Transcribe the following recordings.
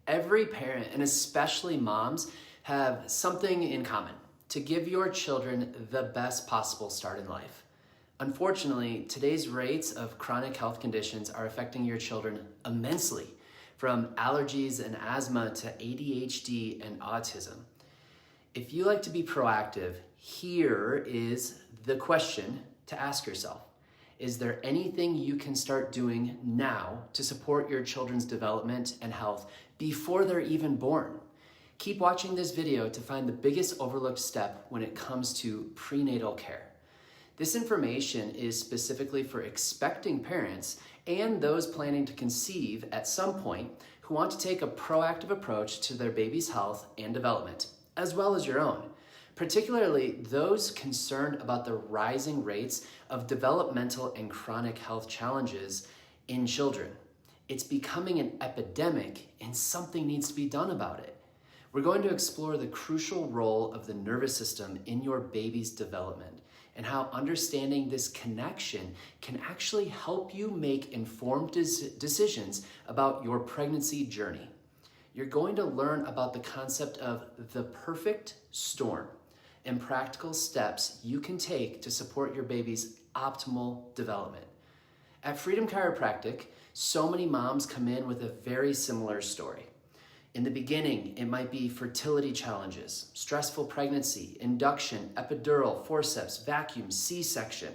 Every parent, and especially moms, have something in common: to give your children the best possible start in life. Unfortunately, today's rates of chronic health conditions are affecting your children immensely, from allergies and asthma to ADHD and autism. If you like to be proactive, here is the question to ask yourself. Is there anything you can start doing now to support your children's development and health before they're even born? Keep watching this video to find the biggest overlooked step when it comes to prenatal care. This information is specifically for expecting parents and those planning to conceive at some point who want to take a proactive approach to their baby's health and development, as well as your own, particularly those concerned about the rising rates of developmental and chronic health challenges in children. It's becoming an epidemic and something needs to be done about it. We're going to explore the crucial role of the nervous system in your baby's development and how understanding this connection can actually help you make informed decisions about your pregnancy journey. You're going to learn about the concept of the perfect storm and practical steps you can take to support your baby's optimal development. At Freedom Chiropractic, so many moms come in with a very similar story. In the beginning, it might be fertility challenges, stressful pregnancy, induction, epidural, forceps, vacuum, C-section.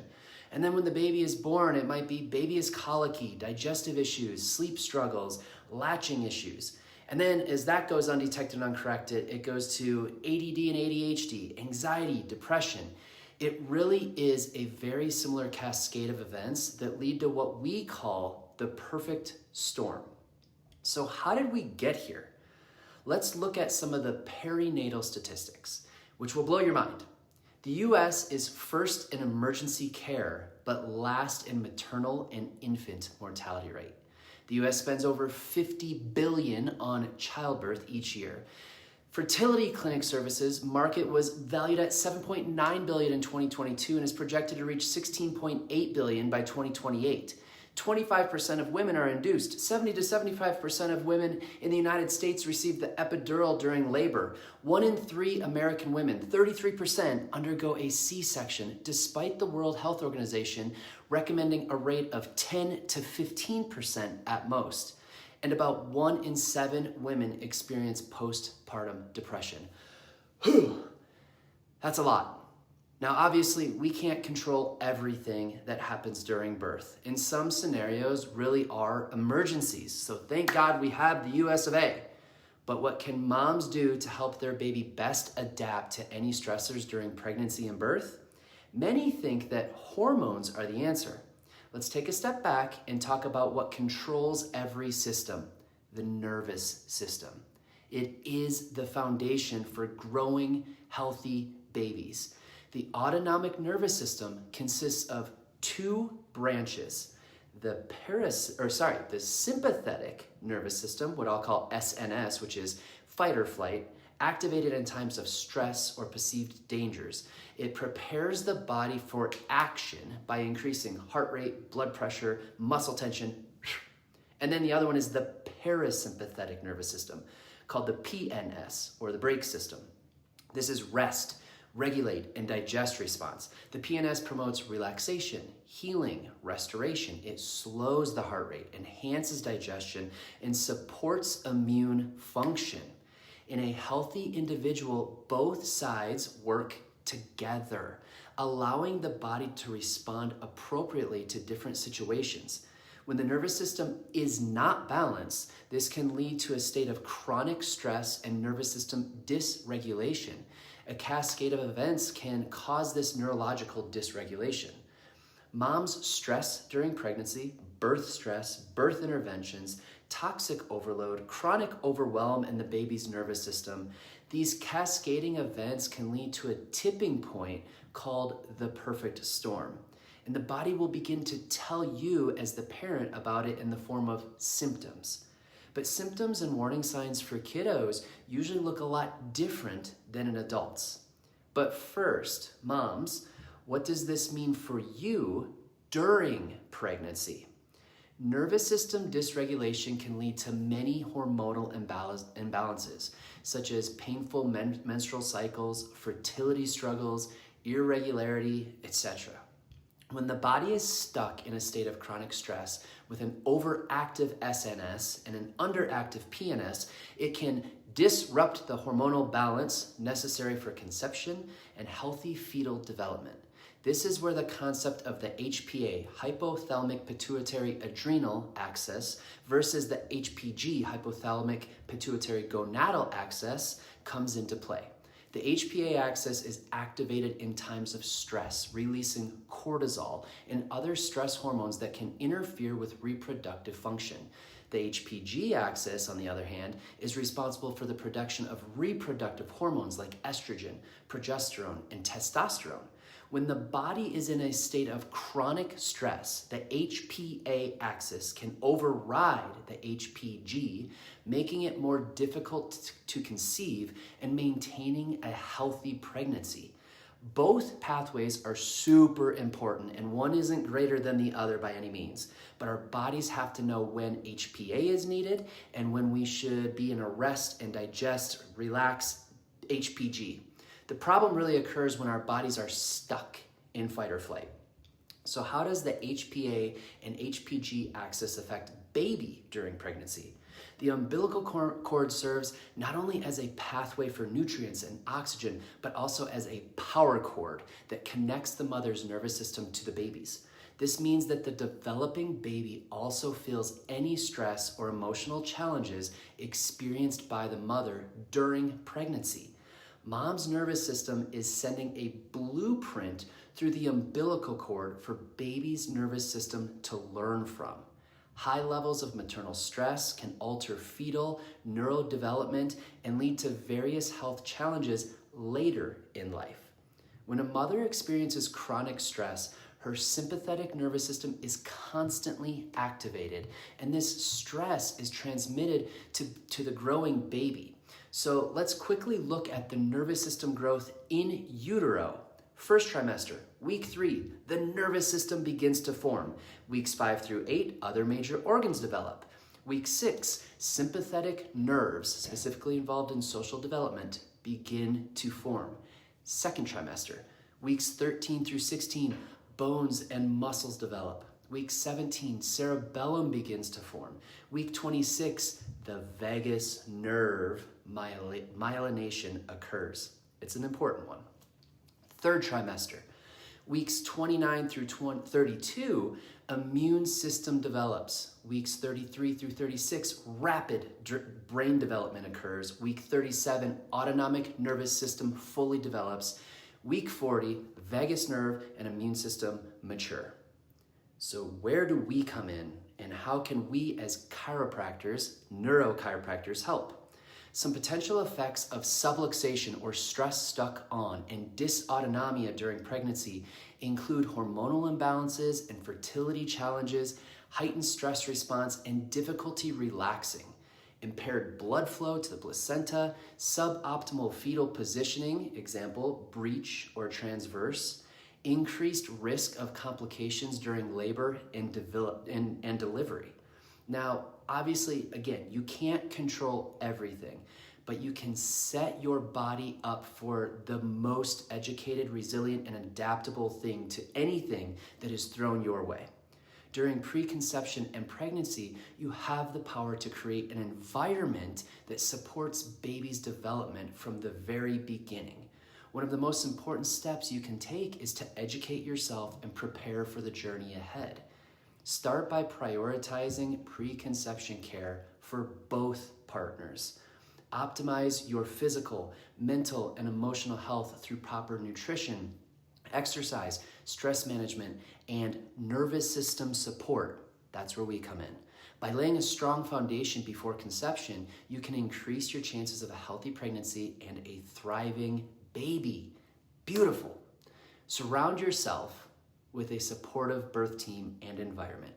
And then when the baby is born, it might be baby is colicky, digestive issues, sleep struggles, latching issues. And then as that goes undetected and uncorrected, it goes to ADD and ADHD, anxiety, depression. It really is a very similar cascade of events that lead to what we call the perfect storm. So how did we get here? Let's look at some of the perinatal statistics, which will blow your mind. The US is first in emergency care, but last in maternal and infant mortality rate. The US spends over $50 billion on childbirth each year. Fertility clinic services market was valued at $7.9 billion in 2022 and is projected to reach $16.8 billion by 2028. 25% of women are induced. 70 to 75% of women in the United States receive the epidural during labor. 1 in 3 American women, 33%, undergo a C-section, despite the World Health Organization recommending a rate of 10 to 15% at most. And about 1 in 7 women experience postpartum depression. Whew, that's a lot. Now, obviously, we can't control everything that happens during birth. And some scenarios really are emergencies. So thank God we have the US of A. But what can moms do to help their baby best adapt to any stressors during pregnancy and birth? Many think that hormones are the answer. Let's take a step back and talk about what controls every system: the nervous system. It is the foundation for growing healthy babies. The autonomic nervous system consists of 2 branches: the sympathetic nervous system, what I'll call SNS, which is fight or flight, activated in times of stress or perceived dangers. It prepares the body for action by increasing heart rate, blood pressure, muscle tension. And then the other one is the parasympathetic nervous system, called the PNS, or the brake system. This is rest, regulate, and digest response. The PNS promotes relaxation, healing, restoration. It slows the heart rate, enhances digestion, and supports immune function. In a healthy individual, both sides work together, allowing the body to respond appropriately to different situations. When the nervous system is not balanced, this can lead to a state of chronic stress and nervous system dysregulation. A cascade of events can cause this neurological dysregulation. Moms' stress during pregnancy, birth stress, birth interventions, toxic overload, chronic overwhelm in the baby's nervous system. These cascading events can lead to a tipping point called the perfect storm. And the body will begin to tell you as the parent about it in the form of symptoms. But symptoms and warning signs for kiddos usually look a lot different than in adults. But first, moms, what does this mean for you during pregnancy? Nervous system dysregulation can lead to many hormonal imbalances, such as painful menstrual cycles, fertility struggles, irregularity, etc. When the body is stuck in a state of chronic stress with an overactive SNS and an underactive PNS, it can disrupt the hormonal balance necessary for conception and healthy fetal development. This is where the concept of the HPA, hypothalamic pituitary adrenal axis, versus the HPG, hypothalamic pituitary gonadal axis, comes into play. The HPA axis is activated in times of stress, releasing cortisol and other stress hormones that can interfere with reproductive function. The HPG axis, on the other hand, is responsible for the production of reproductive hormones like estrogen, progesterone, and testosterone. When the body is in a state of chronic stress, the HPA axis can override the HPG, making it more difficult to conceive and maintaining a healthy pregnancy. Both pathways are super important, and one isn't greater than the other by any means. But our bodies have to know when HPA is needed and when we should be in a rest and digest, relax HPG. The problem really occurs when our bodies are stuck in fight or flight. So how does the HPA and HPG axis affect baby during pregnancy? The umbilical cord serves not only as a pathway for nutrients and oxygen, but also as a power cord that connects the mother's nervous system to the baby's. This means that the developing baby also feels any stress or emotional challenges experienced by the mother during pregnancy. Mom's nervous system is sending a blueprint through the umbilical cord for baby's nervous system to learn from. High levels of maternal stress can alter fetal neurodevelopment and lead to various health challenges later in life. When a mother experiences chronic stress, her sympathetic nervous system is constantly activated, and this stress is transmitted to the growing baby. So let's quickly look at the nervous system growth in utero. First trimester, week 3, the nervous system begins to form. Weeks 5 through 8, other major organs develop. Week 6, sympathetic nerves, specifically involved in social development, begin to form. Second trimester, weeks 13 through 16, bones and muscles develop. Week 17, cerebellum begins to form. Week 26, the vagus nerve myelination occurs. It's an important one. Third trimester, weeks 29 through 32, immune system develops. Weeks 33 through 36, rapid brain development occurs. Week 37, autonomic nervous system fully develops. Week 40, vagus nerve and immune system mature. So where do we come in, and how can we as chiropractors, neurochiropractors, help? Some potential effects of subluxation or stress stuck on and dysautonomia during pregnancy include hormonal imbalances and fertility challenges, heightened stress response, and difficulty relaxing, impaired blood flow to the placenta, suboptimal fetal positioning, example, breech or transverse, increased risk of complications during labor and delivery. Now, obviously, again, you can't control everything, but you can set your body up for the most educated, resilient, and adaptable thing to anything that is thrown your way. During preconception and pregnancy, you have the power to create an environment that supports baby's development from the very beginning. One of the most important steps you can take is to educate yourself and prepare for the journey ahead. Start by prioritizing preconception care for both partners. Optimize your physical, mental, and emotional health through proper nutrition, exercise, stress management, and nervous system support. That's where we come in. By laying a strong foundation before conception, you can increase your chances of a healthy pregnancy and a thriving baby. Beautiful. Surround yourself with a supportive birth team and environment.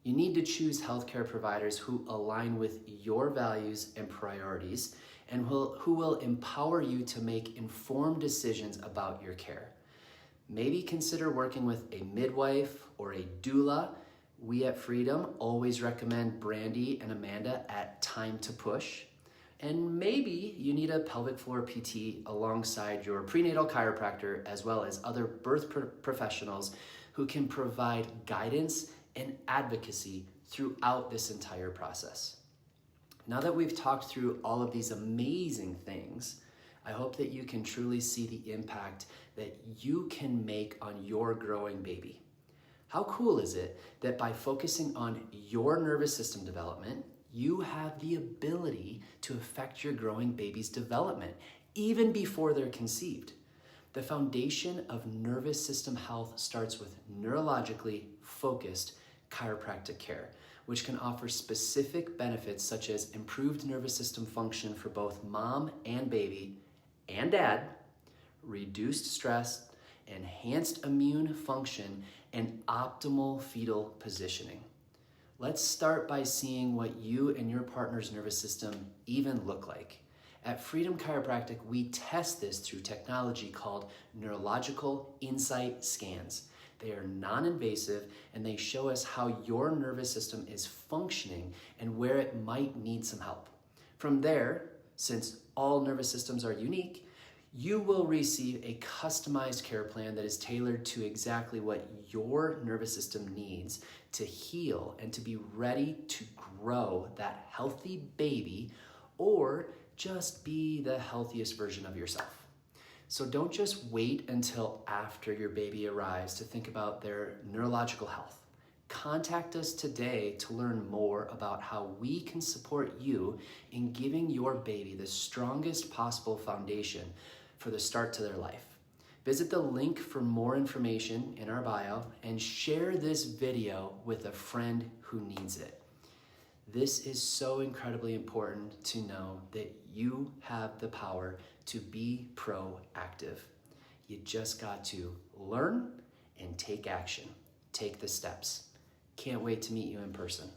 You need to choose healthcare providers who align with your values and priorities and who will empower you to make informed decisions about your care. Maybe consider working with a midwife or a doula We at Freedom always recommend Brandy and Amanda at Time to Push. And maybe you need a pelvic floor PT alongside your prenatal chiropractor, as well as other birth professionals who can provide guidance and advocacy throughout this entire process. Now that we've talked through all of these amazing things, I hope that you can truly see the impact that you can make on your growing baby. How cool is it that by focusing on your nervous system development, you have the ability to affect your growing baby's development even before they're conceived? The foundation of nervous system health starts with neurologically focused chiropractic care, which can offer specific benefits such as improved nervous system function for both mom and baby and dad, reduced stress, enhanced immune function, and optimal fetal positioning. Let's start by seeing what you and your partner's nervous system even look like. At Freedom Chiropractic, we test this through technology called Neurological INSiGHT Scans. They are non-invasive and they show us how your nervous system is functioning and where it might need some help. From there, since all nervous systems are unique, you will receive a customized care plan that is tailored to exactly what your nervous system needs to heal and to be ready to grow that healthy baby or just be the healthiest version of yourself. So don't just wait until after your baby arrives to think about their neurological health. Contact us today to learn more about how we can support you in giving your baby the strongest possible foundation for the start to their life. Visit the link for more information in our bio and share this video with a friend who needs it. This is so incredibly important to know that you have the power to be proactive. You just got to learn and take action. Take the steps. Can't wait to meet you in person.